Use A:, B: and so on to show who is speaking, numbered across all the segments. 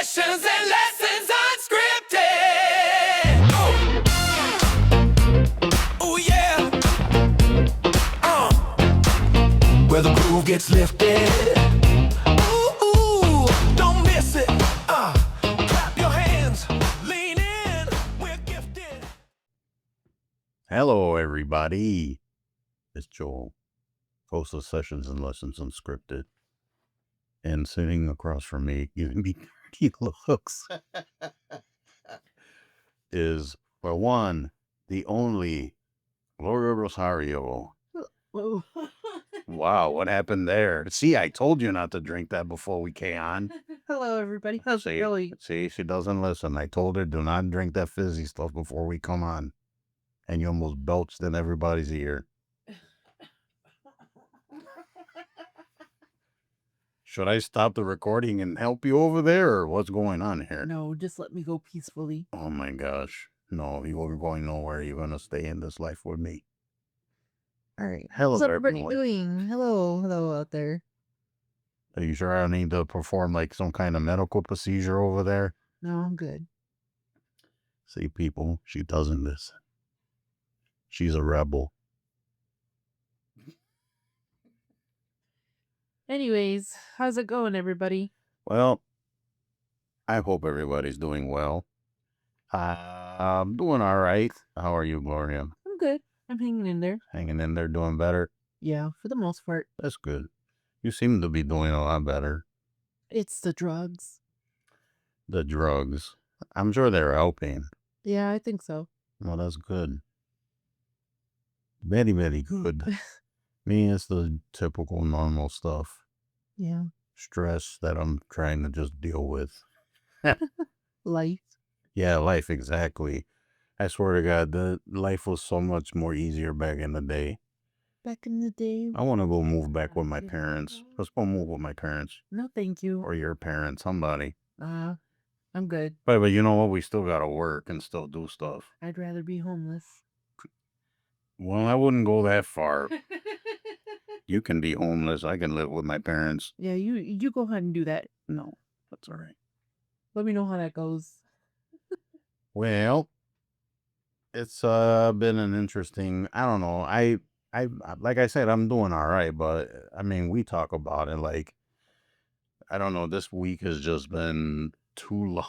A: Sessions and lessons unscripted. Oh yeah. Where the groove gets lifted. Ooh, don't miss it. Clap your hands, lean in. We're gifted.
B: Hello, everybody. It's Joel, host of Sessions and Lessons Unscripted. And sitting across from me, giving me dirty looks, is, for one, the only Gloria Rosario.
C: Whoa.
B: Wow, what happened there? See, I told you not to drink that before we came on.
C: Hello, everybody. How's it going?
B: See, she doesn't listen. I told her, do not drink that fizzy stuff before we come on. And you almost belched in everybody's ear. Should I stop the recording and help you over there, or what's going on here?
C: No, just let me go peacefully.
B: Oh my gosh. No, you are going nowhere. You're going to stay in this life with me.
C: All right.
B: Hello,
C: What's everybody
B: everyone.
C: doing? Hello out there.
B: Are you sure I don't need to perform like some kind of medical procedure over there?
C: No, I'm good.
B: See, people, she doesn't listen. She's a rebel.
C: Anyways, how's it going, everybody?
B: Well, I hope everybody's doing well. I'm doing all right. How are you, Gloria?
C: I'm good. I'm hanging in there.
B: Hanging in there, doing better?
C: Yeah, for the most part.
B: That's good. You seem to be doing a lot better.
C: It's the drugs.
B: The drugs. I'm sure they're helping.
C: Yeah, I think so.
B: Well, that's good. Very, very good. Me, it's the typical normal stuff.
C: Yeah.
B: Stress that I'm trying to just deal with.
C: Life.
B: Yeah, life, exactly. I swear to God, the life was so much more easier back in the day.
C: Back in the day.
B: I want to go move back with my parents. Let's go move with my parents.
C: No, thank you.
B: Or your parents, somebody.
C: I'm good.
B: But you know what? We still got to work and still do stuff.
C: I'd rather be homeless.
B: Well, I wouldn't go that far. You can be homeless. I can live with my parents.
C: Yeah, you go ahead and do that.
B: No, that's all right.
C: Let me know how that goes.
B: Well, it's been an interesting, I don't know. I like I said, I'm doing all right, but I mean, we talk about it like, I don't know, this week has just been too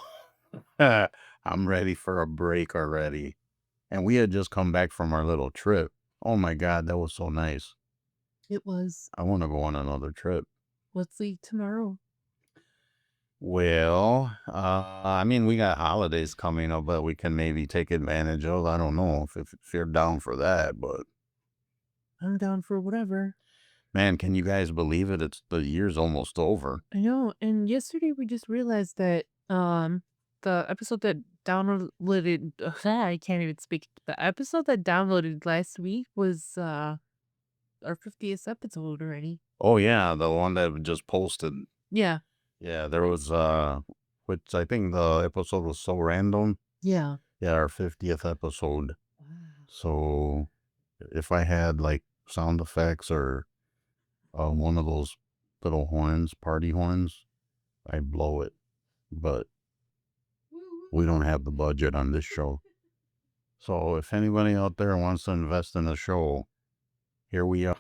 B: long. I'm ready for a break already. And we had just come back from our little trip. Oh my God, that was so nice.
C: It was.
B: I want to go on another trip.
C: Let's leave tomorrow.
B: Well, I mean, we got holidays coming up that we can maybe take advantage of. I don't know if you're down for that, but
C: I'm down for whatever.
B: man, can you guys believe it? It's the year's almost over.
C: I know. And yesterday we just realized that the episode that downloaded I can't even speak. The episode that downloaded last week was our 50th episode already.
B: Oh yeah, the one that just posted.
C: Yeah.
B: Yeah, there was which I think the episode was so random.
C: Yeah.
B: Yeah, our 50th episode.
C: Wow.
B: So if I had like sound effects or one of those little horns, party horns, I'd blow it. But we don't have the budget on this show. So if anybody out there wants to invest in a show, here we are.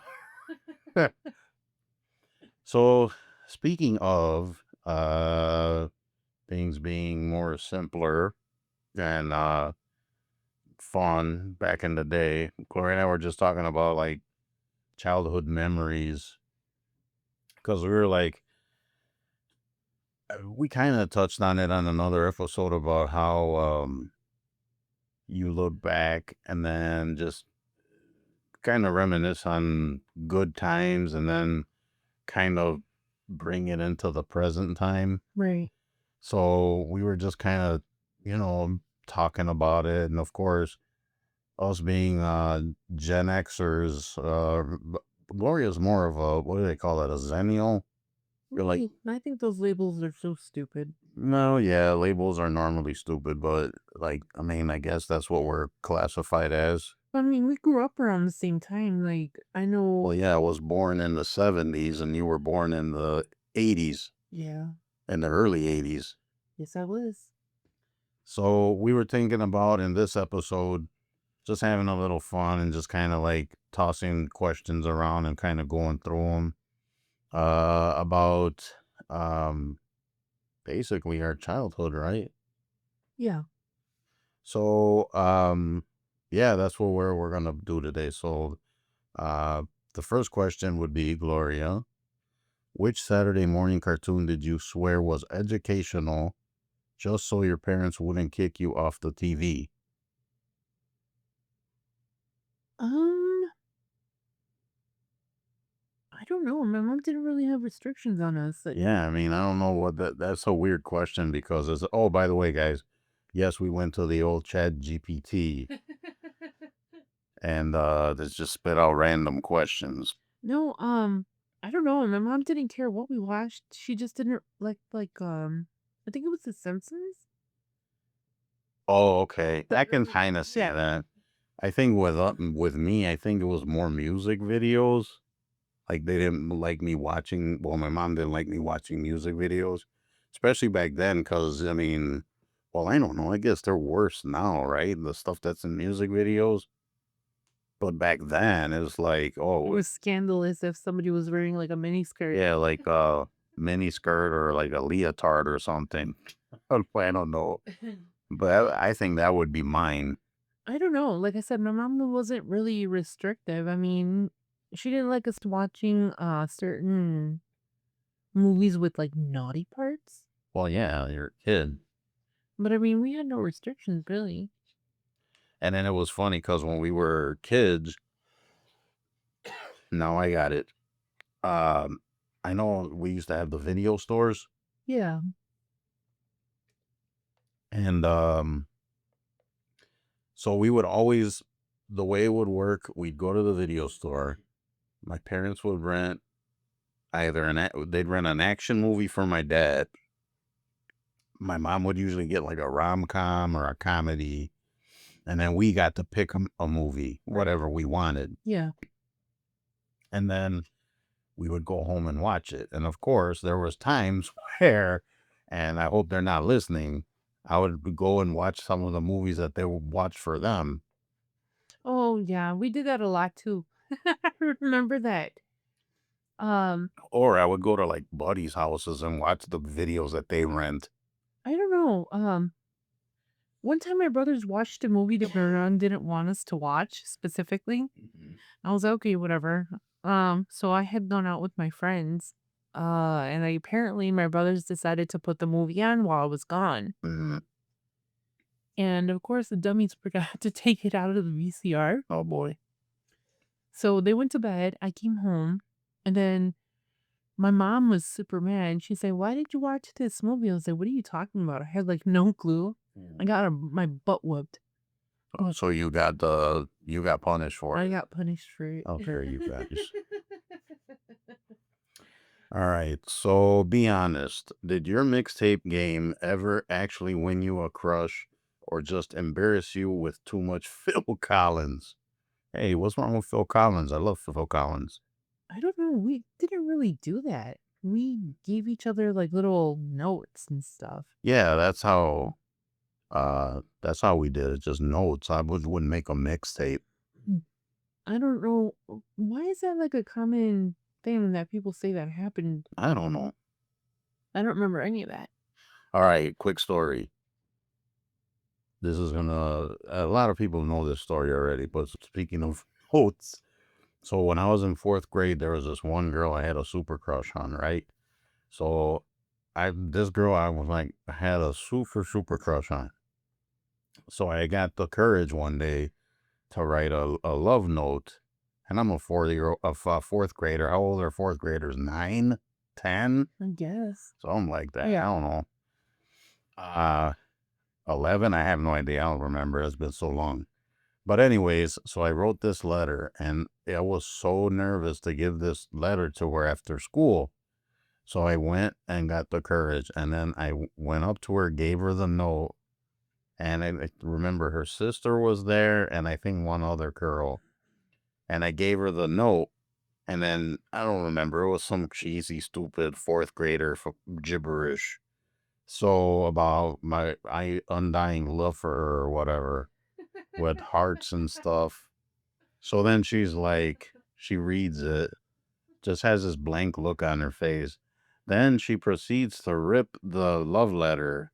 B: So speaking of things being more simpler and fun back in the day, Gloria and I were just talking about like childhood memories, because we were like, we kind of touched on it on another episode about how you look back and then just kind of reminisce on good times and then kind of bring it into the present time.
C: Right.
B: So we were just kind of, talking about it. And of course, us being Gen Xers, Gloria's more of a, what do they call it, a Zennial? You're like,
C: I think those labels are so stupid.
B: no, yeah, labels are normally stupid, but like, I mean, I guess that's what we're classified as.
C: I mean, we grew up around the same time. Like, I know.
B: Well, yeah, I was born in the 70s and you were born in the 80s.
C: Yeah.
B: In the early 80s.
C: Yes, I was.
B: So we were thinking about in this episode just having a little fun and just kind of like tossing questions around and kind of going through them about um basically our childhood, right?
C: Yeah.
B: So yeah, that's what we're gonna do today. So uh the first question would be, Gloria, which Saturday morning cartoon did you swear was educational just so your parents wouldn't kick you off the TV?
C: Um, I don't know. My mom didn't really have restrictions on us.
B: Yeah, I mean, I don't know what that's a weird question because it's, oh, by the way, guys, yes, we went to the old Chat GPT and this just spit out random questions.
C: No, I don't know. My mom didn't care what we watched. She just didn't I think it was The Simpsons.
B: Oh, okay. I
C: The
B: can kind of see
C: yeah.
B: that. I think with me, I think it was more music videos. Like they didn't like me watching. Well, my mom didn't like me watching music videos, especially back then. Because I mean, well, I don't know. I guess they're worse now, right? The stuff that's in music videos. But back then, it was like,
C: It
B: oh,
C: was scandalous if somebody was wearing like a mini skirt.
B: yeah, like a mini skirt or like a leotard or something. I don't know, but I think that would be mine.
C: I don't know. Like I said, my mom wasn't really restrictive. I mean, she didn't like us watching certain movies with like naughty parts.
B: Well, yeah, you're a kid.
C: But I mean, we had no restrictions really.
B: And then it was funny because when we were kids, now I got it. Um, I know we used to have the video stores,
C: Yeah.
B: and so we would always, the way it would work, we'd go to the video store. My parents would rent they'd rent an action movie for my dad. My mom would usually get like a rom-com or a comedy, and then we got to pick a movie, whatever we wanted.
C: Yeah.
B: And then we would go home and watch it. And of course, there was times where, and I hope they're not listening, I would go and watch some of the movies that they would watch for them.
C: Oh yeah, we did that a lot too. I remember that. Um,
B: Or I would go to like buddies' houses and watch the videos that they rent.
C: I don't know. One time my brothers watched a movie that my mom didn't want us to watch specifically. I was like, okay, whatever. So I had gone out with my friends. And apparently my brothers decided to put the movie on while I was gone.
B: Mhm.
C: And of course the dummies forgot to take it out of the VCR.
B: Oh boy.
C: So they went to bed. I came home and then my mom was super mad. She said, "Why did you watch this movie?" I was like, "What are you talking about?" I had like no clue. I got my butt whooped.
B: Oh, so you got punished for
C: I
B: it.
C: got punished for it.
B: Okay, you guys. All right. So be honest. Did your mixtape game ever actually win you a crush or just embarrass you with too much Phil Collins? Hey, what's wrong with Phil Collins? I love Phil Collins.
C: I don't know. We didn't really do that. We gave each other like little notes and stuff.
B: Yeah, that's how we did it. Just notes. Wouldn't make a mixtape.
C: Mm. I don't know. Why is that like a common thing that people say that happened?
B: I don't know.
C: I don't remember any of that.
B: All right, quick story. A lot of people know this story already, but speaking of notes, so when I was in fourth grade, there was this one girl I had a super crush on, right? So this girl I was like, I had a super crush on. So I got the courage one day to write a love note, and I'm a 4 year old, a fourth grader. How old are fourth graders? 9, 10,
C: I guess.
B: something like that. I
C: Yeah.
B: don't know. 11. I have no idea. I don't remember. It's been so long. But anyways, so I wrote this letter, and I was so nervous to give this letter to her after school. So I went and got the courage, and then went up to her, gave her the note, and I remember her sister was there, and I think one other girl, and I gave her the note, and then I don't remember, it was some cheesy, stupid fourth grader gibberish, So about my undying love for her or whatever with hearts and stuff. So then she's like, she reads it, just has this blank look on her face. Then she proceeds to rip the love letter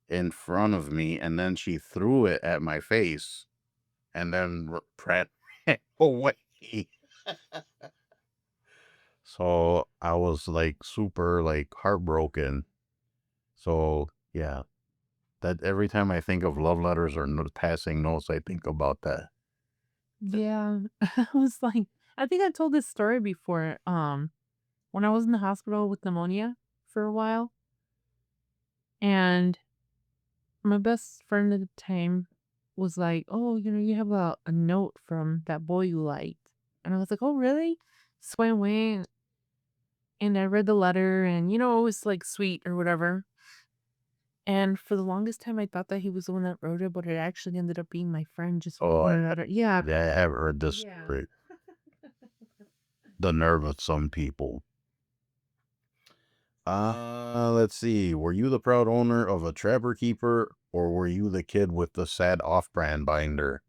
B: in front of me, and then she threw it at my face, and then ran away. So I was like super like heartbroken. So yeah, that every time I think of love letters or passing notes, I think about that.
C: Yeah. I was like, I think I told this story before. When I was in the hospital with pneumonia for a while, and my best friend at the time was like, "Oh, you have a note from that boy you liked." And I was like, "Oh, really?" So I went and I read the letter, and it was like sweet or whatever. And for the longest time, I thought that he was the one that wrote it, but it actually ended up being my friend just
B: Oh,
C: one another. Yeah.
B: yeah, I have heard this
C: Yeah.
B: story. The nerve of some people. Let's see. Were you the proud owner of a Trapper Keeper, or were you the kid with the sad off-brand binder?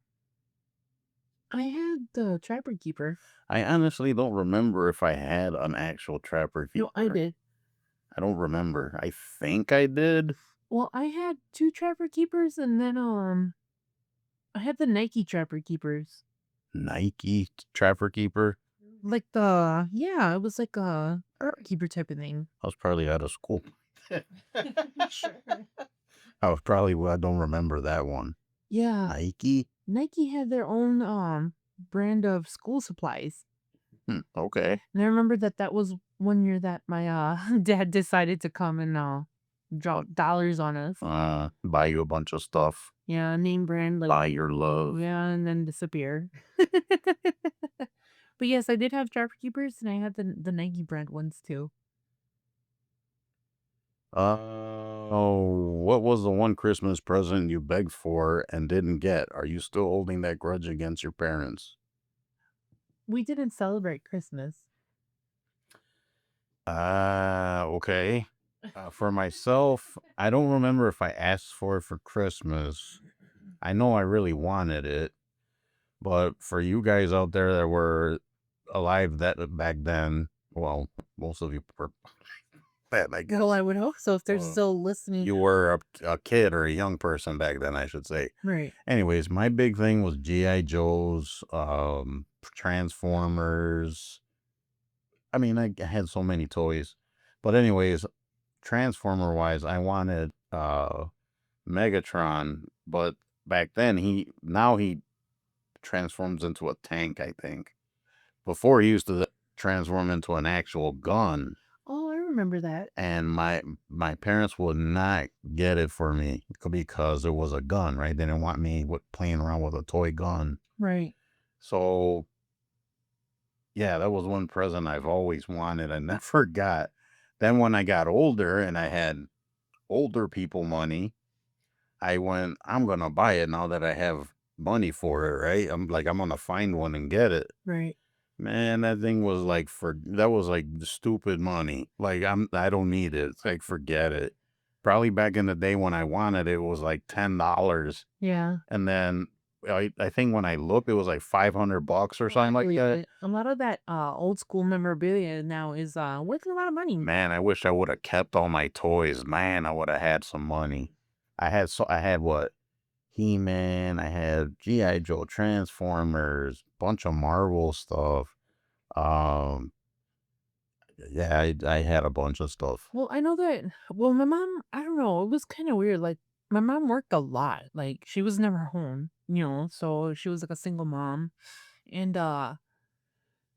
C: I had the Trapper Keeper.
B: I honestly don't remember if I had an actual Trapper
C: No, I
B: Keeper.
C: did.
B: I don't remember. I think I did.
C: Well, I had 2 Trapper Keepers, and then, I had the Nike Trapper Keepers.
B: Nike Trapper Keeper.
C: Like yeah, it was like a keeper type of thing.
B: I was probably out of school.
C: Sure.
B: I don't remember that one.
C: Yeah,
B: Nike?
C: Nike had their own, brand of school supplies,
B: Okay.
C: and I remember that was one year that my, dad decided to come and, drop dollars on us.
B: Buy you a bunch of stuff.
C: Yeah, name brand, like
B: Buy your love.
C: yeah, and then disappear. But yes, I did have Trapper Keepers, and I had the Nike brand ones too.
B: What was the one Christmas present you begged for and didn't get? Are you still holding that grudge against your parents?
C: We didn't celebrate Christmas.
B: Okay. For myself, I don't remember if I asked for it for Christmas. I know I really wanted it, but for you guys out there that were alive that back then, well, most of you were that I guess.
C: Well, I would hope so if they're still listening.
B: You were a kid or a young person back then, I should say.
C: Right.
B: Anyways, my big thing was GI Joes, Transformers. I mean, I had so many toys, but anyways, Transformer wise, I wanted Megatron, but back then he transforms into a tank, I think. Before he used to transform into an actual gun,
C: Oh, I remember that.
B: and my parents would not get it for me because it was a gun, right? They didn't want me playing around with a toy gun.
C: Right.
B: So yeah, that was one present I've always wanted. I never got. Then when I got older and I had older people money, I went, I'm gonna buy it now that I have money for it, right? I'm gonna find one and get it.
C: Right.
B: Man, that thing was like that was like stupid money. Like I don't need it. It's like forget it. Probably back in the day when I wanted it, it was like $10.
C: Yeah.
B: And then I think when I looked it was like $500 or something like that.
C: A lot of that old school memorabilia now is worth a lot of money.
B: Man, I wish I would have kept all my toys. Man, I would have had some money. I had what? He-Man, I had G.I. Joe Transformers, bunch of Marvel stuff. Um, yeah, I had a bunch of stuff.
C: Well, I know that. Well, my mom, I don't know. It was kind of weird. Like, my mom worked a lot. Like, she was never home, so she was like a single mom. And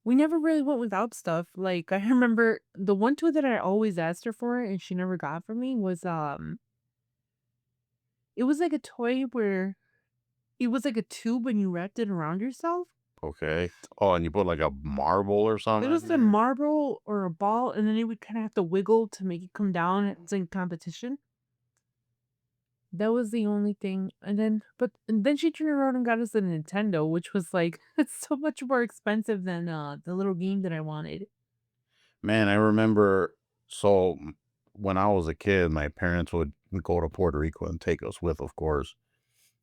C: we never really went without stuff. Like, I remember the one toy that I always asked her for and she never got for me was it was like a toy where it was like a tube and you wrapped it around yourself.
B: Okay. Oh, and you put like a marble or
C: It
B: something
C: was
B: in
C: a
B: there?
C: marble or a ball, and then it would kind of have to wiggle to make it come down. It's in competition. That was the only thing. And then she turned around and got us a Nintendo, which was like it's so much more expensive than the little game that I wanted.
B: Man, I remember. So when I was a kid, my parents would go to Puerto Rico and take us with, of course,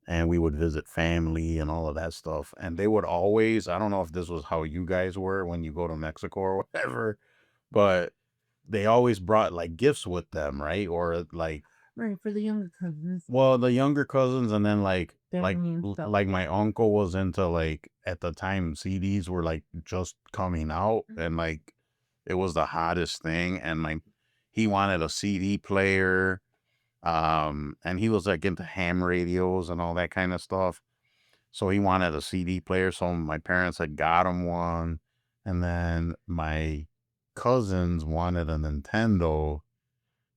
B: and we would visit family and all of that stuff. And they would always, I don't know if this was how you guys were when you go to Mexico or whatever, but they always brought like gifts with them, right? Or like,
C: Right, for the younger cousins,
B: well, the younger cousins, and then
C: family and stuff.
B: like my uncle was into like at the time CDs were like just coming out, and like it was the hottest thing, and he wanted a CD player, and he was like into ham radios and all that kind of stuff. So he wanted a CD player, so my parents had got him one, and then my cousins wanted a Nintendo,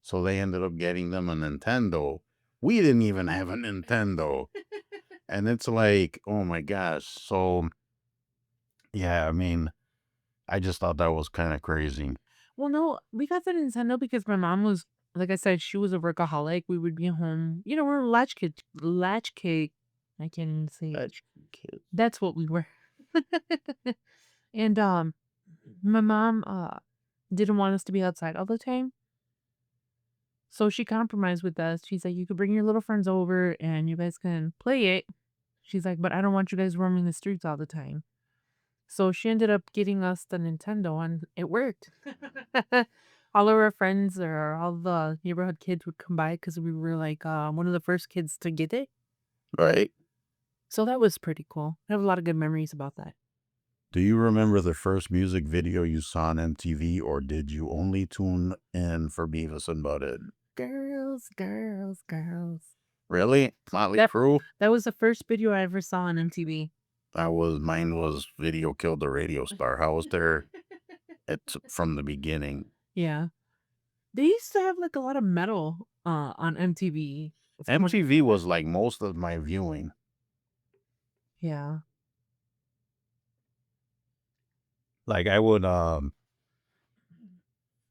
B: so they ended up getting them a Nintendo. We didn't even have a Nintendo. And it's like, oh my gosh. So yeah, I mean, I just thought that was kind of crazy.
C: Well, no, we got the Nintendo because my mom was, like I said, she was a workaholic. We would be home. You know, we're latch kid. I can't even say it.
B: That's cute.
C: That's what we were. And my mom didn't want us to be outside all the time. So she compromised with us. She's like, you could bring your little friends over and you guys can play it. She's like, but I don't want you guys roaming the streets all the time. So she ended up getting us the Nintendo and it worked. All of our friends or all the neighborhood kids would come by because we were like one of the first kids to get it.
B: Right.
C: So that was pretty cool. I have a lot of good memories about that.
B: Do you remember the first music video you saw on MTV, or did you only tune in for Beavis and Butthead?
C: Girls, girls, girls.
B: Really? Motley
C: That
B: Crue?
C: that was the first video I ever saw on MTV.
B: Mine was Video Killed the Radio Star. I was there from the beginning.
C: Yeah. They used to have like a lot of metal on MTV.
B: MTV was like most of my viewing.
C: Yeah.
B: Like I would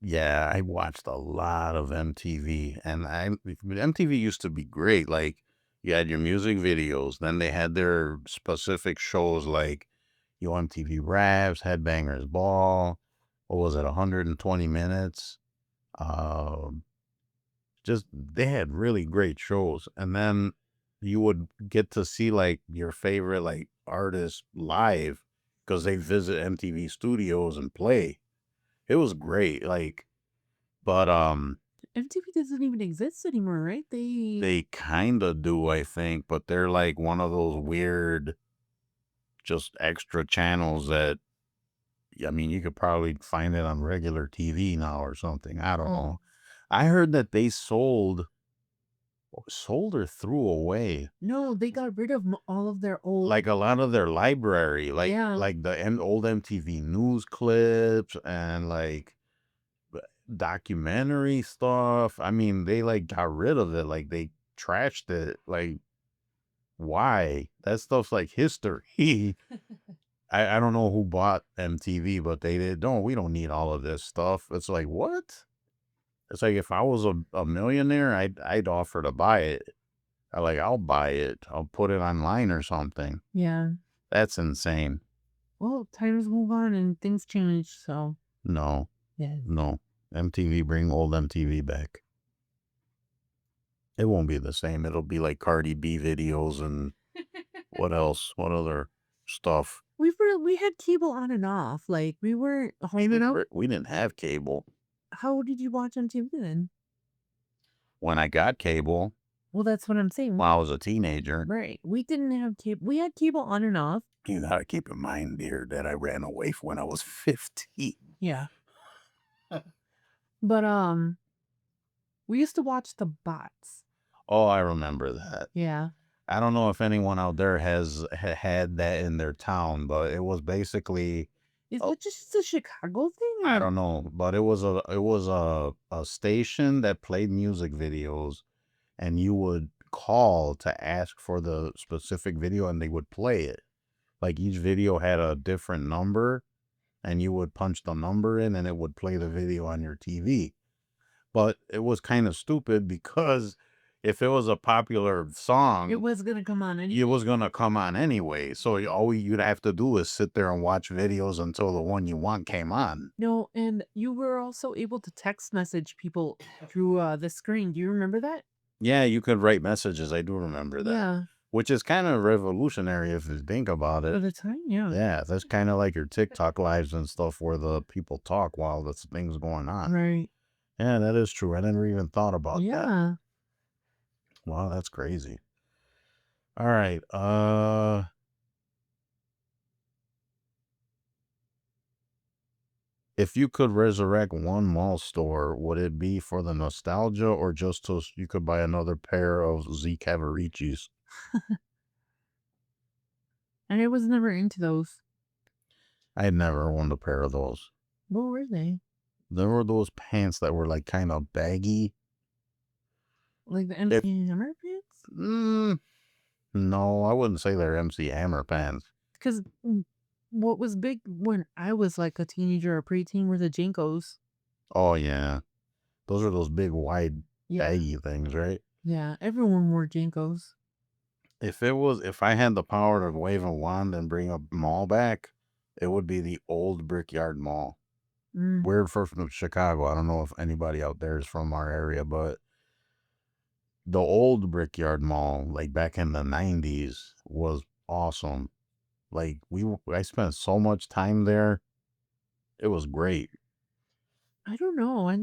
B: yeah, I watched a lot of MTV, and MTV used to be great. Like you had your music videos, then they had their specific shows like MTV Raps, Headbangers Ball, what was it, 120 minutes? Um just they had really great shows. And then you would get to see like your favorite like artists live because they visit MTV studios and play. It was great. Like, but
C: MTV doesn't even exist anymore, right?
B: they kind of do, I think, but they're like one of those weird just extra channels that, I mean, you could probably find it on regular TV now or something. I don't know. I heard that they sold or threw away
C: No, they got rid of all of their old.
B: like a lot of their library,
C: Yeah.
B: like the old MTV news clips and like documentary stuff. I mean, they like got rid of it, like they trashed it. Like, why? That stuff's like history. I don't know who bought MTV, but they did. We don't need all of this stuff. It's like, what? It's like if I was a millionaire, I'd offer to buy it. I'll buy it. I'll put it online or something.
C: Yeah.
B: That's insane.
C: Well, times move on and things change, so
B: No,
C: yeah.
B: no. MTV, bring old MTV back. It won't be the same. It'll be like Cardi B videos and what else? What other stuff?
C: We had cable on and off. Like we weren't home enough.
B: We didn't have cable.
C: How did you watch MTV then?
B: When I got cable,
C: Well, that's what I'm saying.
B: when I was a teenager,
C: Right. We didn't have cable. We had cable on and off.
B: you gotta keep in mind, dear, that I ran away when I was 15.
C: Yeah. But we used to watch the bots.
B: Oh, I remember that.
C: Yeah.
B: I don't know if anyone out there has had that in their town, but it was basically,
C: Is
B: oh,
C: it just a Chicago thing?
B: I
C: or-
B: don't know, but it was a station that played music videos, and you would call to ask for the specific video, and they would play it. Like each video had a different number, and you would punch the number in, and it would play the video on your TV. But it was kind of stupid because if it was a popular
C: It
B: song,
C: was gonna come on
B: it was gonna come on anyway. So all you'd have to do is sit there and watch videos until the one you want came on.
C: No, and you were also able to text message people through the screen. Do you remember that?
B: Yeah, you could write messages. I do remember that.
C: Yeah.
B: Which is kind of revolutionary if you think about
C: At
B: it.
C: the time, yeah.
B: Yeah, that's kind of like your TikTok lives and stuff where the people talk while this thing's going on.
C: Right.
B: Yeah, that is true. I never even thought about that.
C: Yeah.
B: Wow, that's crazy. All right. If you could resurrect one mall store, would it be for the nostalgia or just so you could buy another pair of Z Cavaricis?
C: And I was never into those.
B: I never owned a pair of those.
C: What were they?
B: There were those pants that were like kind of baggy.
C: Like the
B: If
C: MC Hammer pants?
B: no, I wouldn't say they're MC Hammer pants.
C: Because what was big when I was like a teenager or preteen were the Jinkos.
B: Oh yeah, those are those big wide
C: Yeah.
B: baggy things, right?
C: Yeah. Everyone wore Jinkos.
B: If I had the power to wave a wand and bring a mall back, it would be the old Brickyard Mall.
C: Mm.
B: We're from Chicago. I don't know if anybody out there is from our area, but the old Brickyard Mall, like back in the 90s, was awesome. Like I spent so much time there. It was great.
C: I don't know. I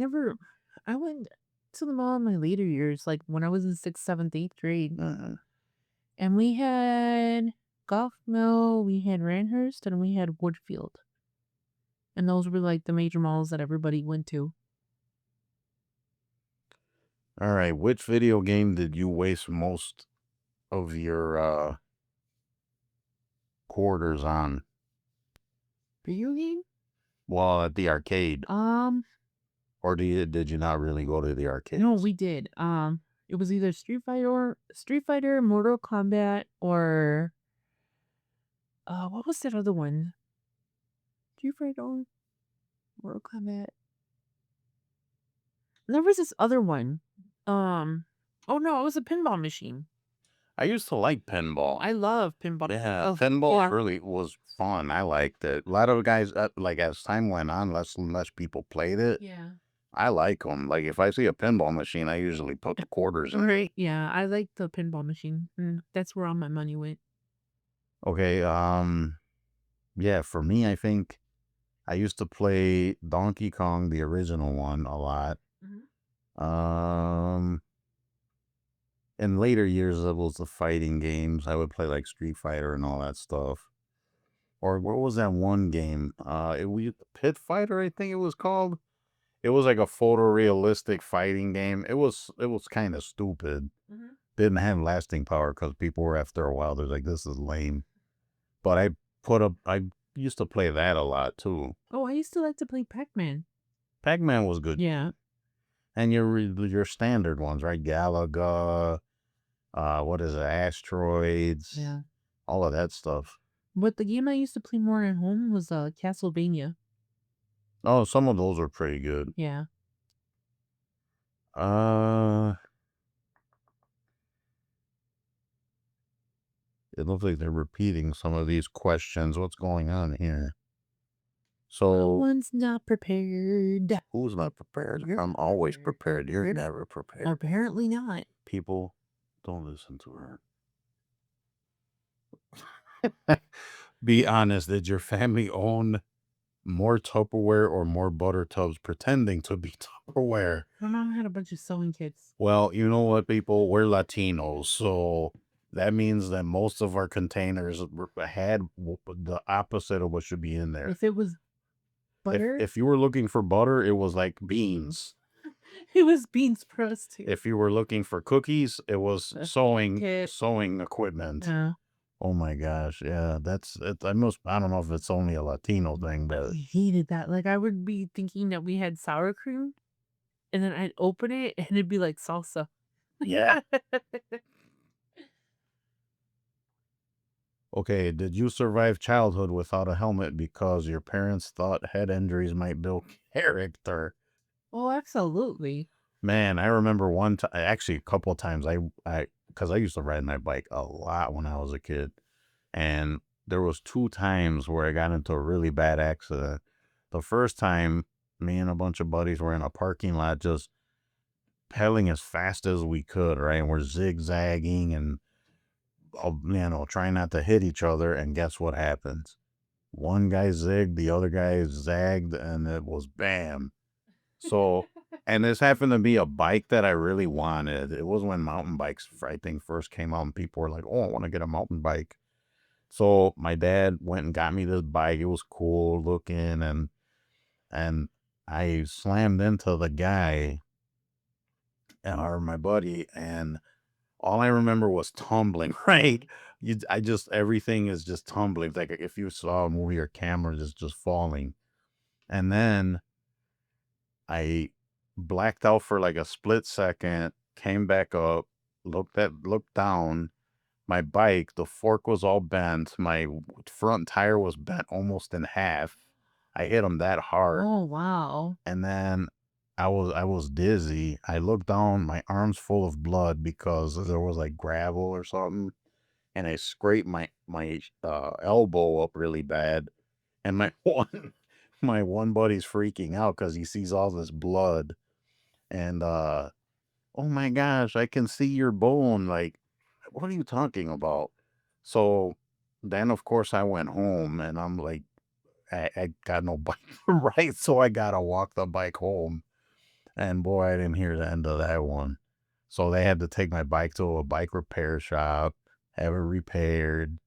C: went to the mall in my later years, like when I was in 6th, 7th, 8th grade. And we had Golf Mill, we had Randhurst, and we had Woodfield. And those were like the major malls that everybody went to.
B: All right, which video game did you waste most of your quarters on?
C: Video game?
B: Well, at the arcade.
C: Um,
B: Or did you not really go to the arcades?
C: no, we did. It was either Street Fighter, Mortal Kombat, or what was that other one? Street Fighter, Mortal Kombat. There was this other one. Oh no, it was a pinball machine.
B: I used to like pinball.
C: I love pinball.
B: Yeah,
C: Oh,
B: pinball
C: yeah.
B: really was fun. I liked it. A lot of guys, like as time went on, less and less people played it.
C: Yeah.
B: I like them. Like if I see a pinball machine, I usually put the quarters in.
C: Right. Yeah, I like the pinball machine. That's where all my money went.
B: Okay. Yeah. For me, I think I used to play Donkey Kong, the original one, a lot. Um, in later years, it was the fighting games. I would play like Street Fighter and all that stuff. Or what was that one game? Pit Fighter, I think it was called. It was like a photorealistic fighting game. It was kind of stupid. Didn't have lasting power because people were after a while. They're like, this is lame. But I used to play that a lot too.
C: Oh, I used to like to play Pac-Man.
B: Pac-Man was good.
C: Yeah.
B: And your standard ones, right? Galaga, what is it? Asteroids.
C: Yeah.
B: All of that stuff.
C: But the game I used to play more at home was Castlevania.
B: Oh, some of those are pretty good.
C: Yeah.
B: It looks like they're repeating some of these questions. What's going on here?
C: No
B: So
C: one's not prepared.
B: who's not prepared? I'm always prepared. You're never prepared.
C: Apparently not.
B: People, don't listen to her. Be honest. Did your family own more Tupperware or more butter tubs pretending to be Tupperware?
C: My mom had a bunch of sewing kits.
B: Well, you know what, people? We're Latinos, so that means that most of our containers had the opposite of what should be in there.
C: If it was butter,
B: If you were looking for butter, it was like beans.
C: it was beans pressed too.
B: If you were looking for cookies, it was sewing
C: kit.
B: sewing equipment.
C: Yeah.
B: Oh my gosh, yeah, that's it. I don't know if it's only a Latino thing, but
C: I hated that. Like I would be thinking that we had sour cream, and then I'd open it and it'd be like salsa.
B: yeah. Okay, did you survive childhood without a helmet because your parents thought head injuries might build character?
C: Oh, absolutely.
B: Man, I remember one time, actually a couple of times, because I used to ride my bike a lot when I was a kid, and there was 2 times where I got into a really bad accident. The first time, me and a bunch of buddies were in a parking lot, just pedaling as fast as we could, right? And we're zigzagging and, trying not to hit each other. And guess what happens? One guy zigged, the other guy zagged, and it was bam. So, and this happened to be a bike that I really wanted. It was when mountain bikes, I think, first came out, and people were like, "Oh, I want to get a mountain bike." So my dad went and got me this bike. It was cool looking, and I slammed into the guy, or my buddy, and all I remember was tumbling. Right, I just everything is just tumbling. It's like if you saw a movie or camera, is just falling, and then I blacked out for like a split second, came back up, looked down. My bike, the fork was all bent. My front tire was bent almost in half. I hit him that hard.
C: Oh, wow.
B: And then I was dizzy. I looked down, my arms full of blood because there was like gravel or something. And I scraped my elbow up really bad. And my one buddy's freaking out because he sees all this blood. And oh my gosh, I can see your bone. Like, what are you talking about? So then, of course, I went home and I'm like, I got no bike to ride, so I gotta walk the bike home. And boy, I didn't hear the end of that one. So they had to take my bike to a bike repair shop, have it repaired.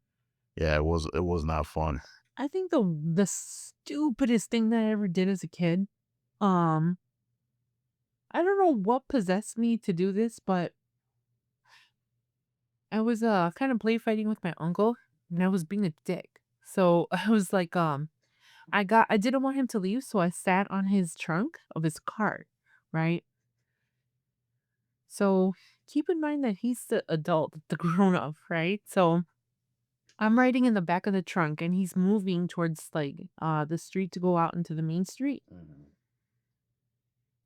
B: Yeah, it was not fun.
C: I think the stupidest thing that I ever did as a kid, um, I don't know what possessed me to do this, but I was kind of play fighting with my uncle and I was being a dick. So I was like, I didn't want him to leave, so I sat on his trunk of his car, right? So keep in mind that he's the adult, the grown up, right? So I'm riding in the back of the trunk and he's moving towards like the street to go out into the main street.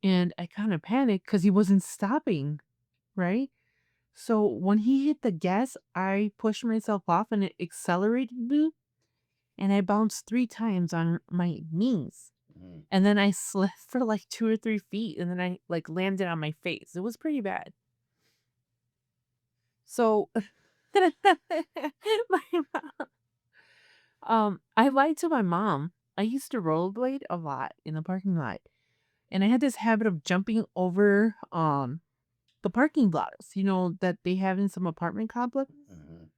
C: And I kind of panicked because he wasn't stopping, right? So when he hit the gas, I pushed myself off and it accelerated me and I bounced 3 times on my knees.
B: Mhm.
C: And then I slipped for like 2 or 3 feet and then I like landed on my face. It was pretty bad. So my I lied to my mom. I used to rollerblade a lot in the parking lot. And I had this habit of jumping over the parking blocks, that they have in some apartment complexes.
B: Mhm.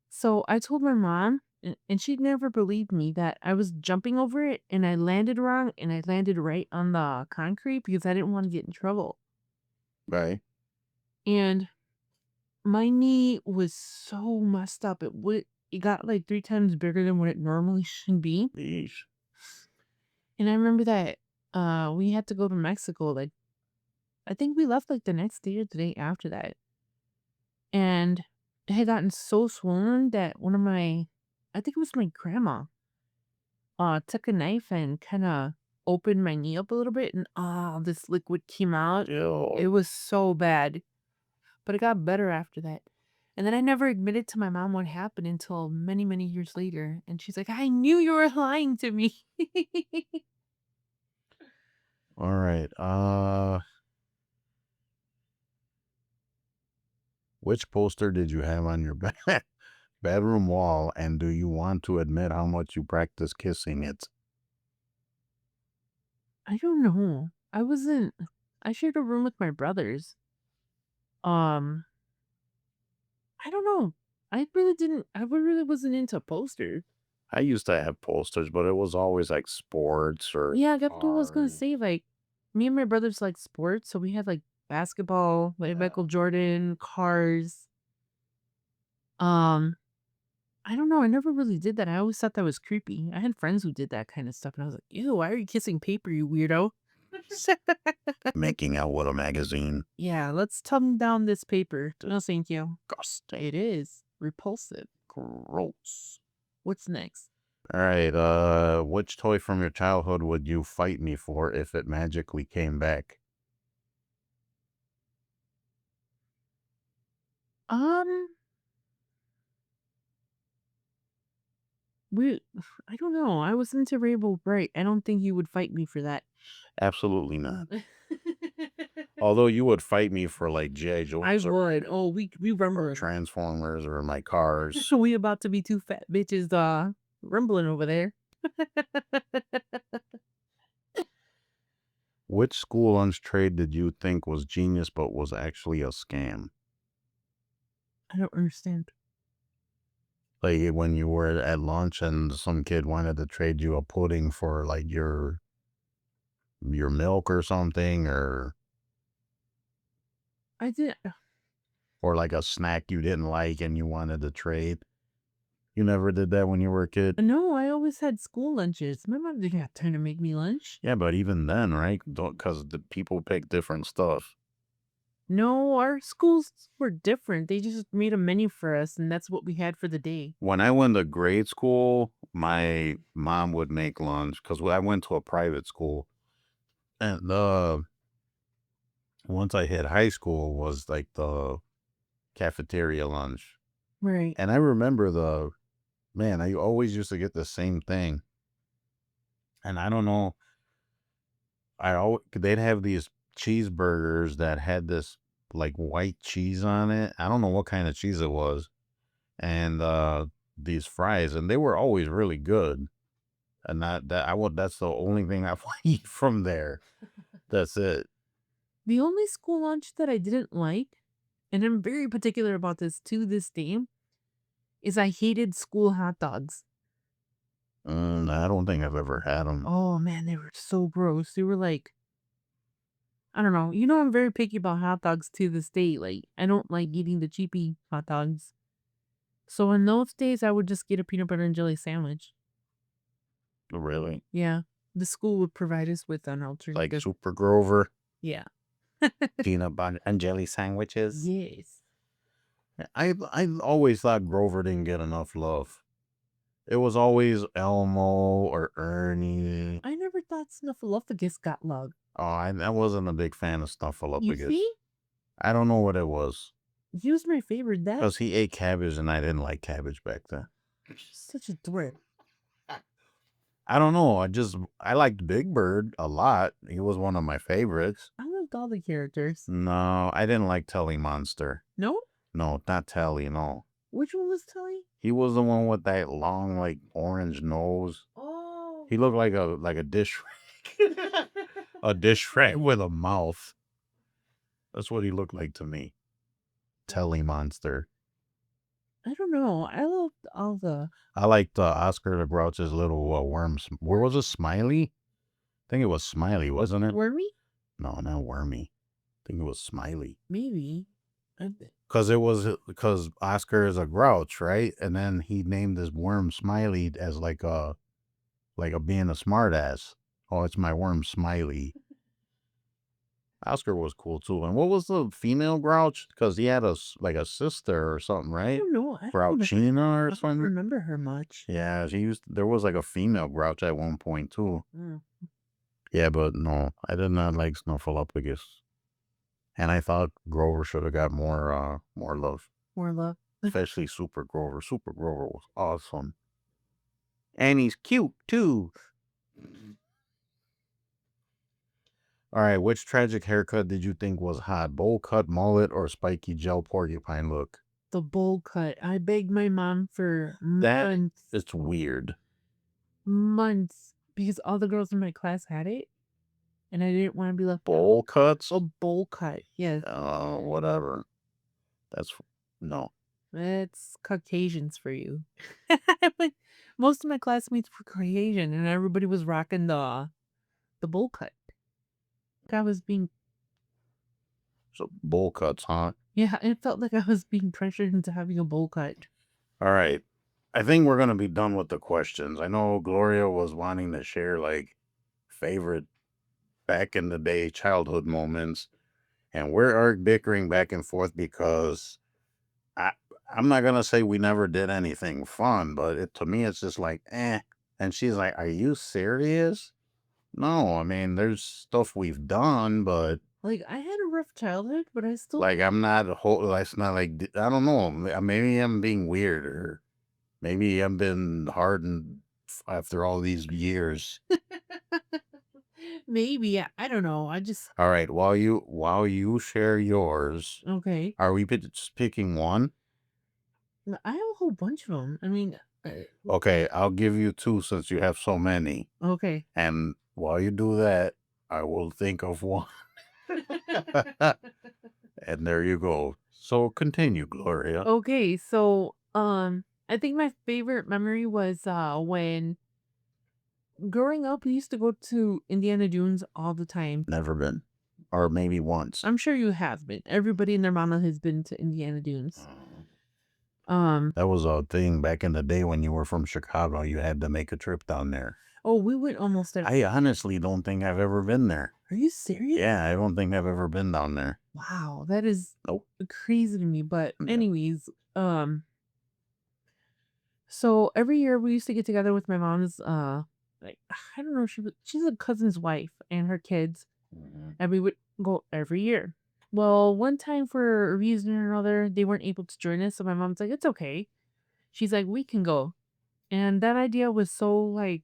C: So I told my mom, and she never believed me that I was jumping over it and I landed wrong and I landed right on the concrete because I didn't want to get in trouble.
B: Right.
C: And my knee was so messed up. It got like 3 times bigger than what it normally should be.
B: Yeesh.
C: And I remember that we had to go to Mexico. Like I think we left like the next day or the day after that. And it had gotten so swollen that I think it was my grandma, took a knife and kind of opened my knee up a little bit, and this liquid came out. It
B: Ew.
C: was so bad, but it got better after that. And then I never admitted to my mom what happened until many, many years later. And she's like, I knew you were lying to me.
B: All right. Which poster did you have on your bedroom wall, and do you want to admit how much you practice kissing it?
C: I don't know. I shared a room with my brothers. Um, I don't know. I really wasn't into posters.
B: I used to have posters, but it was always like sports or
C: Yeah, that's what I was gonna
B: cars.
C: say. Like, me and my brothers like sports, so we had like basketball, like
B: Yeah.
C: Michael Jordan, cars. Um, I don't know. I never really did that. I always thought that was creepy. I had friends who did that kind of stuff, and I was like, "Ew, why are you kissing paper, you weirdo?"
B: Making out with a magazine.
C: Yeah, let's thumb down this paper. No, thank you. Gosh, it is repulsive. Gross. What's next?
B: All right. Which toy from your childhood would you fight me for if it magically came back?
C: Um, we I don't know. I was into Rainbow Bright. I don't think you would fight me for that.
B: Absolutely not. Although you would fight me for like G.I.
C: I
B: Joe's or
C: would. Oh, we remember.
B: Transformers or my cars.
C: So we about to be two fat bitches rumbling over there.
B: Which school lunch trade did you think was genius but was actually a scam?
C: I don't understand.
B: Like when you were at lunch and some kid wanted to trade you a pudding for like your milk or something
C: I did.
B: or like a snack you didn't like and you wanted to trade. You never did that when you were a kid?
C: No, I always had school lunches. My mom didn't have time to make me lunch.
B: Yeah, but even then, right? Because the people pick different stuff.
C: No, our schools were different. They just made a menu for us, and that's what we had for the day.
B: When I went to grade school, my mom would make lunch because I went to a private school. And once I hit high school was like the cafeteria lunch.
C: Right.
B: And I remember man, I always used to get the same thing. And I don't know, they'd have these cheeseburgers that had this like white cheese on it. I don't know what kind of cheese it was. And these fries, and they were always really good. And that's the only thing I eat from there. That's it.
C: The only school lunch that I didn't like, and I'm very particular about this to this day, is I hated school hot dogs.
B: I don't think I've ever had them.
C: Oh man, they were so gross. They were like, I don't know. You know, I'm very picky about hot dogs to this day. Like, I don't like eating the cheapy hot dogs. So in those days, I would just get a peanut butter and jelly sandwich.
B: Really?
C: Yeah. The school would provide us with an
B: Like
C: alternative.
B: Super Grover,
C: Yeah.
B: peanut butter and jelly sandwiches.
C: Yes.
B: I always thought Grover didn't get enough love. It was always Elmo or Ernie.
C: I never thought Snuffleupagus got love.
B: Oh, I wasn't a big fan of
C: You
B: Snuffleupagus.
C: see?
B: I don't know what it was.
C: He was my favorite. That's
B: Because he ate cabbage and I didn't like cabbage back then.
C: such a threat.
B: I don't know. I liked Big Bird a lot. He was one of my favorites.
C: I loved all the characters.
B: No, I didn't like Telly Monster.
C: No?
B: No, not Telly, no.
C: Which one was Tully?
B: He was the one with that long, like, orange nose.
C: Oh.
B: He looked like a dish a dish rag with a mouth. That's what he looked like to me. Telly Monster.
C: I don't know. I loved all the.
B: I liked Oscar the Grouch's little worm. Where was it? Smiley? I think it was Smiley, wasn't it?
C: Wormy?
B: No, not Wormy. I think it was Smiley.
C: Maybe.
B: Because Oscar is a grouch, right? And then he named his worm Smiley as like a being a smartass. Oh, it's my worm Smiley. Oscar was cool too. And what was the female grouch? Because he had a sister or something,
C: I
B: right?
C: don't know. I
B: Grouchina or
C: don't
B: something.
C: remember her much.
B: Yeah, there was like a female grouch at one point too.
C: Mm.
B: Yeah, but no, I did not like Snuffleupagus. And I thought Grover should have got more love.
C: More love.
B: Especially Super Grover. Super Grover was awesome. And he's cute too. All right, which tragic haircut did you think was hot? Bowl cut, mullet, or spiky gel porcupine look?
C: The bowl cut. I begged my mom for
B: That
C: months.
B: It's weird.
C: Months. Because all the girls in my class had it. And I didn't want to be left
B: Bowl cuts?
C: out. A bowl cut. Yes.
B: Oh, whatever. No.
C: That's Caucasians for you. But most of my classmates were Caucasian and everybody was rocking the bowl cut. I was being,
B: So bowl cuts, huh?
C: yeah, it felt like I was being pressured into having a bowl cut.
B: All right. I think we're going to be done with the questions. I know Gloria was wanting to share like favorite back in the day childhood moments. And we're bickering back and forth because I'm not going to say we never did anything fun, but to me, it's just like, eh. And she's like, are you serious? No, I mean, there's stuff we've done, but
C: Like, I had a rough childhood, but I still
B: Like I'm not whole. It's not like I don't know. Maybe I'm being weird, or maybe I'm been hardened after all these years.
C: maybe, I don't know. I just
B: All right, while you share yours,
C: okay.
B: are we just picking one?
C: I have a whole bunch of them. I mean,
B: Okay, I'll give you two since you have so many.
C: okay.
B: And while you do that, I will think of one. And there you go. So continue, Gloria.
C: Okay, so I think my favorite memory was when growing up we used to go to Indiana Jones all the time.
B: Never been. Or maybe once.
C: I'm sure you have been. Everybody and their mama has been to Indiana Jones.
B: Mm.
C: Um
B: That was a thing back in the day when you were from Chicago. You had to make a trip down there.
C: oh, we went almost every
B: I honestly don't think I've ever been there.
C: Are you serious?
B: Yeah, I don't think I've ever been down there.
C: Wow, that is
B: Nope.
C: crazy to me. But
B: Yeah.
C: anyways, so every year we used to get together with my mom's like I don't know, she's a cousin's wife and her kids,
B: Mhm.
C: and we would go every year. Well, one time for a reason or another, they weren't able to join us, so my mom's like, "It's okay." She's like, "We can go." And that idea was so like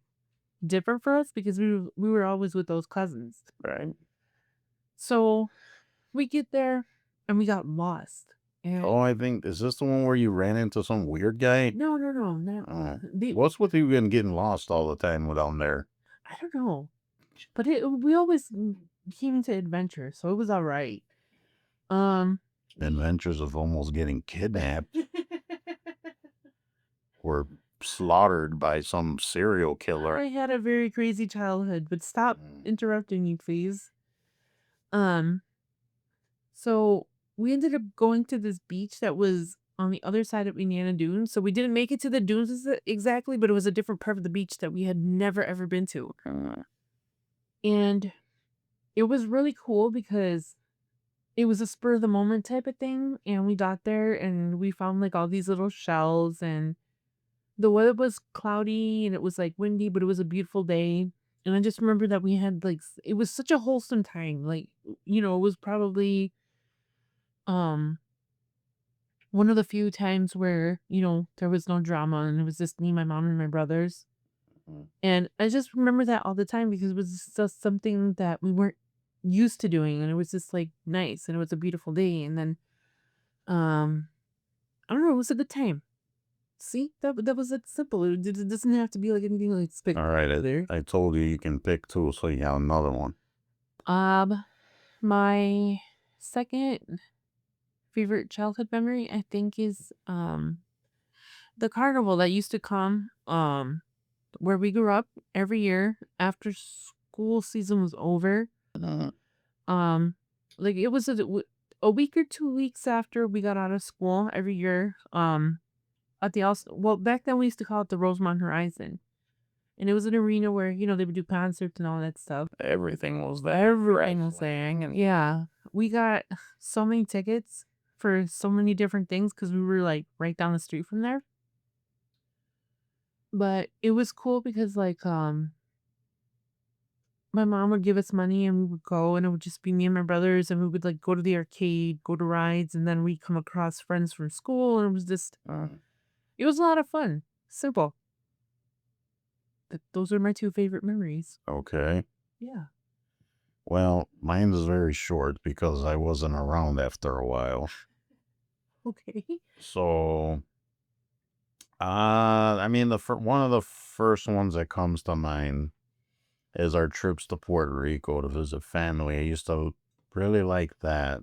C: different for us because we were always with those cousins.
B: Right.
C: So we get there and we got lost. And
B: Oh, I think, is this the one where you ran into some weird guy?
C: no, no, no, no.
B: Oh.
C: They,
B: What's with you and getting lost all the time down there?
C: I don't know. But we always came into adventure, so it was all right. Um,
B: Adventures of almost getting kidnapped or slaughtered by some serial killer.
C: I had a very crazy childhood, but stop
B: Mm.
C: interrupting me, please. Um, so we ended up going to this beach that was on the other side of Indiana Dunes. So we didn't make it to the dunes exactly, but it was a different part of the beach that we had never ever been to. And it was really cool because it was a spur of the moment type of thing. And we got there and we found like all these little shells, and the weather was cloudy and it was like windy, but it was a beautiful day. And I just remember that we had like it was such a wholesome time. Like, it was probably um one of the few times where, there was no drama and it was just me, my mom, and my brothers.
B: Mm.
C: And I just remember that all the time because it was just something that we weren't used to doing, and it was just like nice, and it was a beautiful day. And then um I don't know, it was a good time. See, that was that simple. It doesn't have to be like anything like
B: All right,
C: spectacular.
B: I told you can pick two, so you have another one.
C: My second favorite childhood memory, I think, is the carnival that used to come where we grew up every year after school season was over.
B: Uh,
C: Um, like it was a week or 2 weeks after we got out of school every year. At the well, back then we used to call it the Rosemont Horizon, and it was an arena where they would do concerts and all that stuff.
B: Everything was there.
C: Everything was there, and yeah, we got so many tickets for so many different things because we were like right down the street from there. But it was cool because like my mom would give us money and we would go, and it would just be me and my brothers, and we would like go to the arcade, go to rides, and then we'd come across friends from school, and it was a lot of fun. Simple. Those are my two favorite memories.
B: Okay.
C: Yeah.
B: Well, mine is very short because I wasn't around after a while.
C: Okay.
B: So, I mean, one of the first ones that comes to mind is our trips to Puerto Rico to visit family. I used to really like that.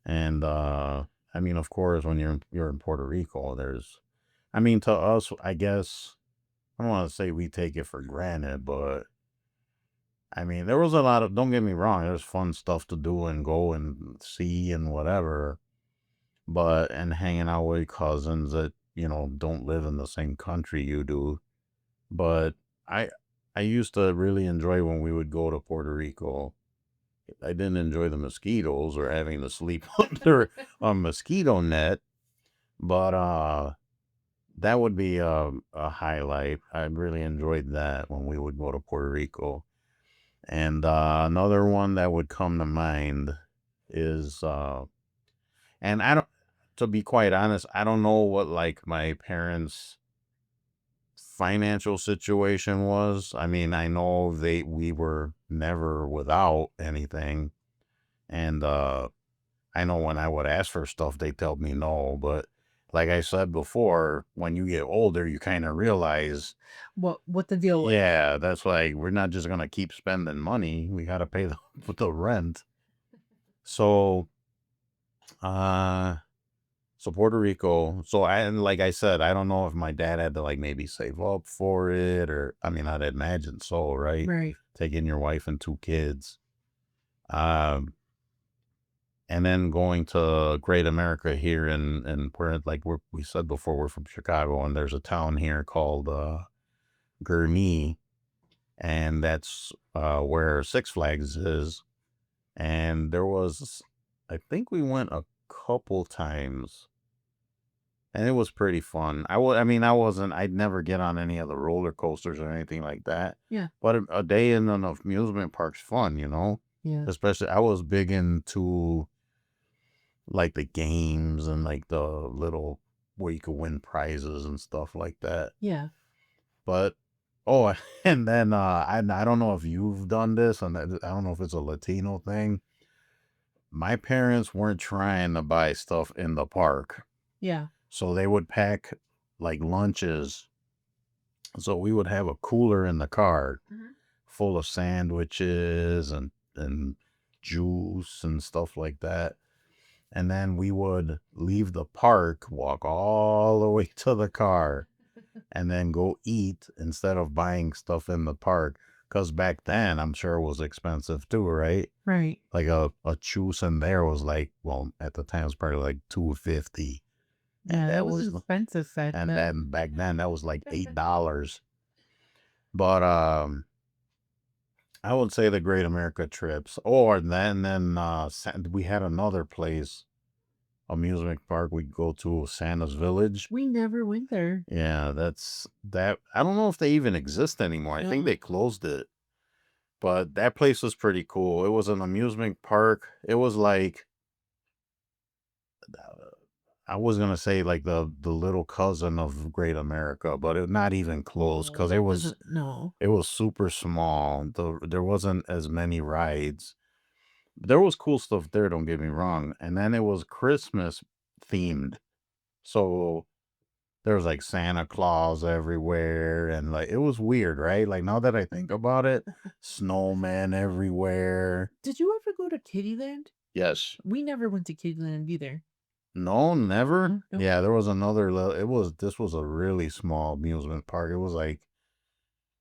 B: And I mean, of course, when you're in Puerto Rico, I mean, to us, I guess I don't want to say we take it for granted, but I mean, there was a lot of, don't get me wrong, there's fun stuff to do and go and see and whatever, and hanging out with cousins that, don't live in the same country you do. But I, I used to really enjoy when we would go to Puerto Rico. I didn't enjoy the mosquitoes or having to sleep under a mosquito net, but, that would be a highlight. I really enjoyed that when we would go to Puerto Rico. And another one that would come to mind is, and I don't, to be quite honest, I don't know what like my parents' financial situation was. I mean, I know we were never without anything, and I know when I would ask for stuff, they tell me no. But like I said before, when you get older, you kind of realize,
C: What the deal was.
B: yeah, that's like we're not just gonna keep spending money. We gotta pay the the rent. So, uh, so Puerto Rico. So and like I said, I don't know if my dad had to like maybe save up for it, or I mean, I'd imagine so, right?
C: Right.
B: Taking your wife and two kids. Um, and then going to Great America here in where like we said before, we're from Chicago, and there's a town here called Gurnee, and that's where Six Flags is. And there was, I think we went a couple times, and it was pretty fun. I mean, I'd never get on any of the roller coasters or anything like that.
C: Yeah.
B: But a day in an amusement park's fun, you know.
C: Yeah.
B: Especially, I was big into like the games and like the little where you could win prizes and stuff like that.
C: Yeah.
B: But oh, and then I don't know if you've done this, and I don't know if it's a Latino thing. My parents weren't trying to buy stuff in the park,
C: Yeah.
B: so they would pack like lunches. So we would have a cooler in the car
C: Mhm.
B: full of sandwiches and juice and stuff like that. And then we would leave the park, walk all the way to the car, and then go eat instead of buying stuff in the park. Because back then, I'm sure it was expensive too, right?
C: Right.
B: Like a juice in there was like, well, at the time it was probably like $2.50,
C: Yeah,
B: and
C: that
B: that
C: was
B: was,
C: expensive back
B: and
C: then.
B: then back then that was like $8. But I would say the Great America trips, or then we had another place, amusement park we'd go to, Santa's Village.
C: We never went there.
B: Yeah, that's that. I don't know if they even exist anymore. I think
C: No.
B: they closed it, but that place was pretty cool. It was an amusement park. It was like, I was gonna say like the little cousin of Great America, but it not even close because
C: It wasn't. No.
B: it was super small. There wasn't as many rides. There was cool stuff there, don't get me wrong. And then it was Christmas themed. So there was like Santa Claus everywhere, and like it was weird, right? Like now that I think about it, snowmen everywhere.
C: Did you ever go to Kittyland?
B: Yes.
C: We never went to Kittyland either.
B: No, never.
C: No.
B: Yeah, there was another this was a really small amusement park. It was like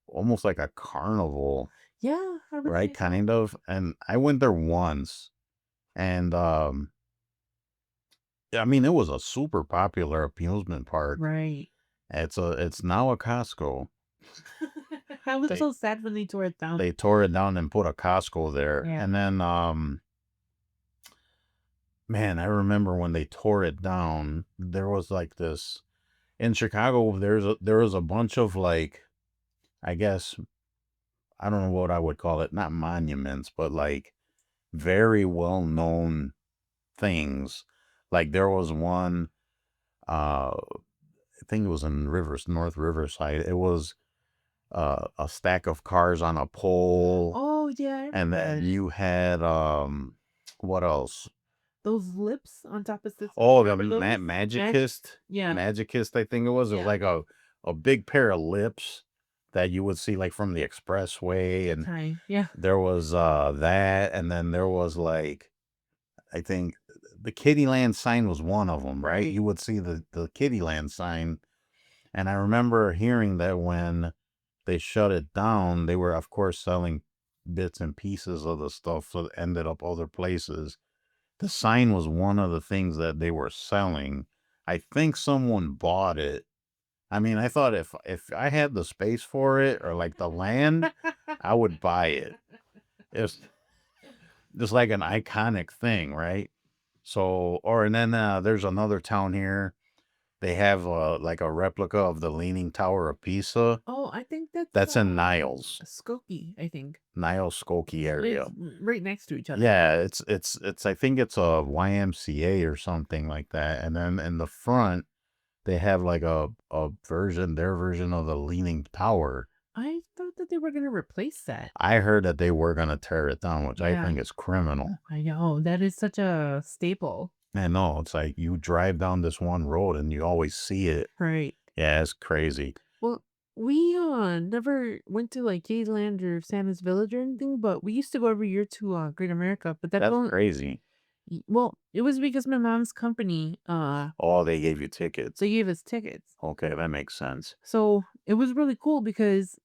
B: almost like a carnival,
C: Yeah, I would
B: right?
C: say so.
B: Kind of. And I went there once, and I mean, it was a super popular amusement park.
C: Right.
B: It's now a Costco.
C: I was
B: They
C: so sad when they tore it down.
B: they tore it down and put a Costco there.
C: Yeah.
B: And then man, I remember when they tore it down, there was like this in Chicago, there was a bunch of like, I guess, I don't know what I would call it, not monuments, but like very well known things. Like there was one, I think it was in North Riverside. It was a stack of cars on a pole,
C: Oh yeah, I
B: and
C: remember
B: then
C: that.
B: you had what else?
C: Those lips on top of this.
B: Oh, the
C: Remember those?
B: Magicist,
C: Yeah.
B: Magicist, I think it was. It was
C: Yeah.
B: like a big pair of lips that you would see like from the expressway, and
C: Time. Yeah.
B: there was that, and then there was like, I think the Kittyland sign was one of them, right?
C: Right.
B: You would see the Kittyland sign, and I remember hearing that when they shut it down, they were of course selling bits and pieces of the stuff, so it ended up other places. The sign was one of the things that they were selling. I think someone bought it. I mean, I thought if I had the space for it or like the land, I would buy it. It's just like an iconic thing, right? So, or and then there's another town here. They have like a replica of the Leaning Tower of Pisa.
C: Oh, I think
B: That's in Niles,
C: Skokie, I think.
B: Niles Skokie area.
C: It's right next to each other.
B: Yeah, it's I think it's a YMCA or something like that. And then in the front, they have like a version, their version of the Leaning Tower.
C: I thought that they were gonna replace that.
B: I heard that they were gonna tear it down, which I
C: Yeah.
B: think is criminal.
C: I know, that is such a staple.
B: I know, it's like you drive down this one road and you always see it.
C: Right.
B: Yeah, it's crazy.
C: Well, we never went to like Kayland or Santa's Village or anything, but we used to go every year to Great America. But that's
B: That's
C: only
B: crazy.
C: well, it was because my mom's company
B: Oh, they gave you tickets.
C: they gave us tickets.
B: Okay, that makes sense.
C: So it was really cool because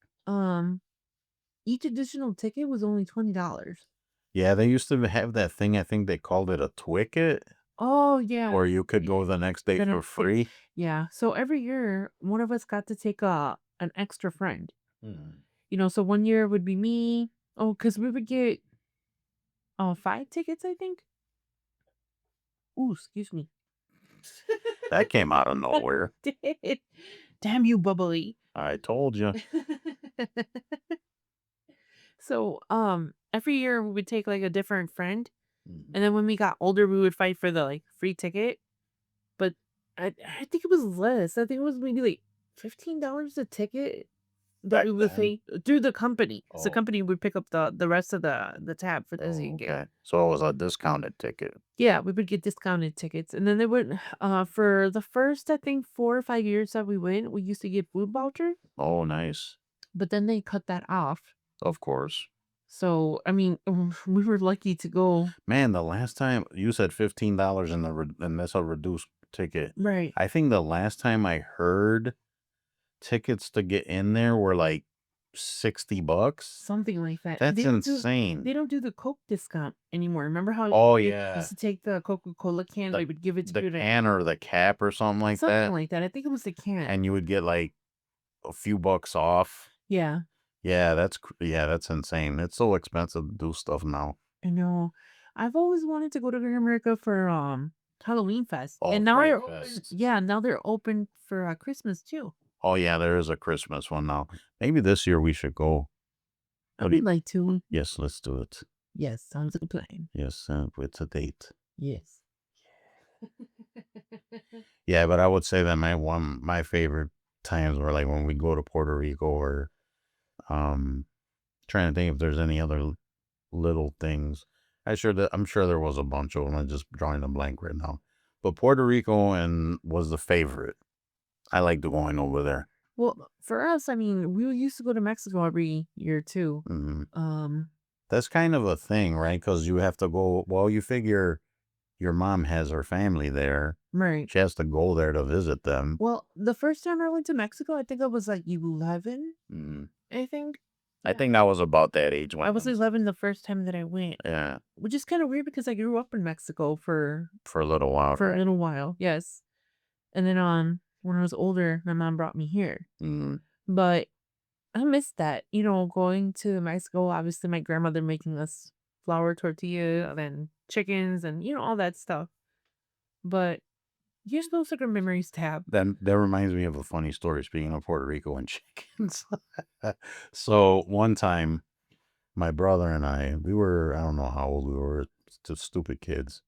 C: each additional ticket was only $20.
B: Yeah, they used to have that thing, I think they called it a Twicket,
C: Oh yeah.
B: or you could go the next day
C: Then
B: for
C: it-
B: free.
C: Yeah. So every year one of us got to take an extra friend.
B: Hmm.
C: You know, so one year would be me. Oh, because we would get 5 tickets, I think. Ooh, excuse me.
B: That came out of nowhere.
C: Did. Damn you, bubbly.
B: I told you.
C: So, every year we would take like a different friend, and then when we got older, we would fight for the like free ticket. But I think it was less. I think it was maybe like $15 a ticket that
B: Back
C: we would
B: then?
C: pay through the company. So the
B: Oh.
C: company would pick up the rest of the tab for the
B: Oh,
C: Disney game.
B: okay. So it was a discounted ticket.
C: Yeah, we would get discounted tickets, and then they would for the first I think 4 or 5 years that we went, we used to get food voucher,
B: Oh, nice.
C: but then they cut that off.
B: Of course.
C: So I mean, we were lucky to go.
B: Man, the last time you said $15 and that's a reduced ticket.
C: Right.
B: I think the last time I heard tickets to get in there were like $60.
C: Something like that.
B: That's
C: They don't
B: insane.
C: they don't do the Coke discount anymore. Remember how
B: Oh,
C: you
B: yeah.
C: used to take the Coca-Cola can,
B: The-
C: they would give it to
B: The
C: you to
B: can or the cap or something like
C: something
B: that.
C: like that. I think it was the can.
B: And you would get like a few bucks off.
C: Yeah,
B: Yeah, that's insane. It's so expensive to do stuff now.
C: I know. I've always wanted to go to Great America for Halloween Fest,
B: Oh,
C: and now
B: Fright
C: they're open.
B: Fest.
C: Yeah, now they're open for Christmas too.
B: Oh yeah, there is a Christmas one now. Maybe this year we should go.
C: I
B: What do
C: would
B: you-
C: like to.
B: Yes, let's do it.
C: Yes, sounds like a plan.
B: Yes, it's a date.
C: Yes.
B: Yeah, but I would say that my favorite times were like when we go to Puerto Rico or trying to think if there's any other little things. I'm sure there was a bunch of them. I'm just drawing a blank right now. But Puerto Rico was the favorite. I liked going over there.
C: Well, for us, I mean, we used to go to Mexico every year too.
B: That's kind of a thing, right? Because you have to go. Well, you figure your mom has her family there.
C: Right.
B: She has to go there to visit them.
C: Well, the first time I went to Mexico, I think I was like 11. I think
B: I think that was about that age when
C: I was 11 the first time that I went,
B: yeah,
C: which is kind of weird because I grew up in Mexico for
B: for a little while.
C: a little while. Yes, and then when I was older, my mom brought me here. But I missed that. You know, going to Mexico. Obviously, my grandmother making us flour tortilla and then chickens and all that stuff. But here's those are good memories to have.
B: Then that reminds me of a funny story. Speaking of Puerto Rico and chickens, so one time, my brother and I I don't know how old we were, just stupid kids.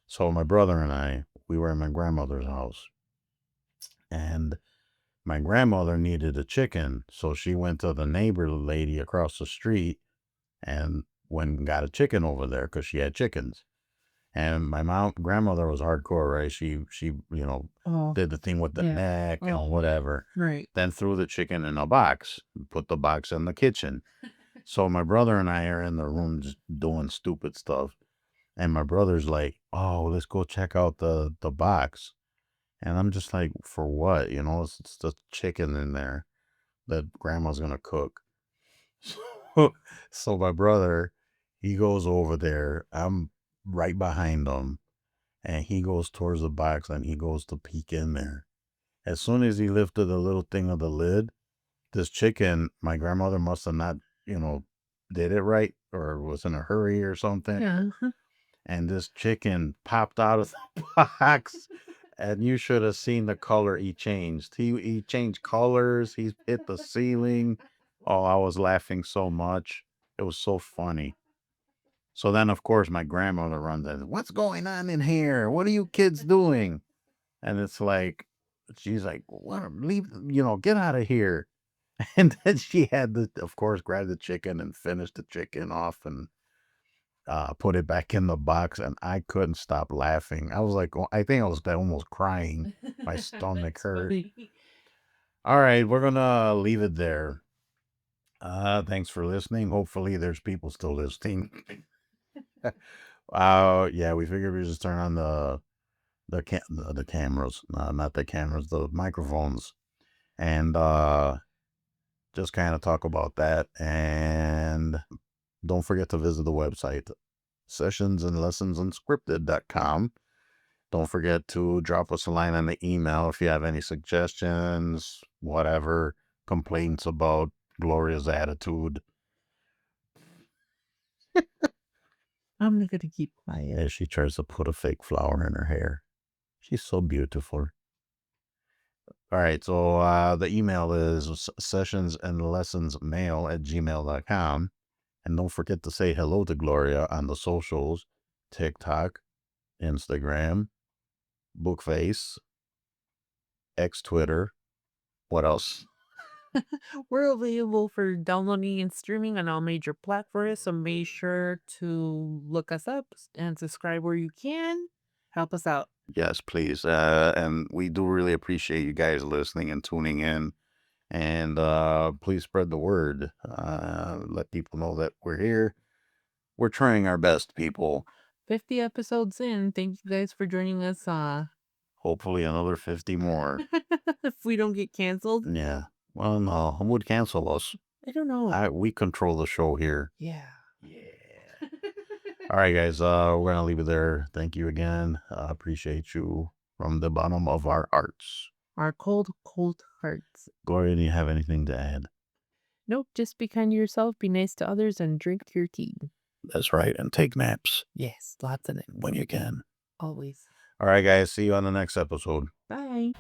B: So my brother and I, we were in my grandmother's house, and my grandmother needed a chicken, so she went to the neighbor lady across the street and went and got a chicken over there because she had chickens. And my grandmother was hardcore, right? She did the thing with the
C: Yeah.
B: neck
C: Oh.
B: and whatever.
C: Right.
B: Then threw the chicken in a box, put the box in the kitchen. So my brother and I are in the room just doing stupid stuff. And my brother's like, "Oh, let's go check out the box." And I'm just like, "For what? It's the chicken in there that grandma's gonna cook." So my brother, he goes over there. I'm right behind him, and he goes towards the box and he goes to peek in there. As soon as he lifted the little thing of the lid, this chicken, my grandmother must have not, did it right or was in a hurry or something.
C: Yeah.
B: And this chicken popped out of the box And you should have seen the color he changed. He changed colors. He hit the ceiling. Oh, I was laughing so much. It was so funny. So then, of course, my grandmother runs in. What's going on in here? What are you kids doing? And it's like, she's like, what? Leave, get out of here. And then she had to, of course, grab the chicken and finish the chicken off and put it back in the box. And I couldn't stop laughing. I was like, I think I was almost crying. My stomach
C: That's
B: hurt.
C: funny.
B: All right, we're gonna leave it there. Thanks for listening. Hopefully, there's people still listening. Yeah, we figured we just turn on the cameras, not the cameras, the microphones, and just kind of talk about that. And don't forget to visit the website, sessionsandlessonsunscripted.com. Don't forget to drop us a line on the email if you have any suggestions, whatever, complaints about Gloria's attitude.
C: I'm not gonna keep quiet.
B: As she tries to put a fake flower in her hair. She's so beautiful. All right, so the email is sessionsandlessonsmail@gmail.com. And don't forget to say hello to Gloria on the socials, TikTok, Instagram, Bookface, X Twitter. What else?
C: We're available for downloading and streaming on all major platforms, so make sure to look us up and subscribe where you can. Help us out.
B: Yes, please. And we do really appreciate you guys listening and tuning in. And please spread the word. Let people know that we're here. We're trying our best, people.
C: 50 episodes in. Thank you guys for joining us.
B: Hopefully another 50 more.
C: If we don't get canceled.
B: Yeah. Well, no, who would cancel us?
C: I don't know.
B: We control the show here.
C: Yeah.
B: Yeah. All right, guys. We're gonna leave it there. Thank you again. Appreciate you from the bottom of our hearts.
C: Our cold, cold hearts.
B: Gloria, do you have anything to add?
C: Nope, just be kind to yourself, be nice to others, and drink your tea.
B: That's right. And take naps
C: Yes, lots of it.
B: when you can.
C: Always.
B: All right, guys. See you on the next episode.
C: Bye.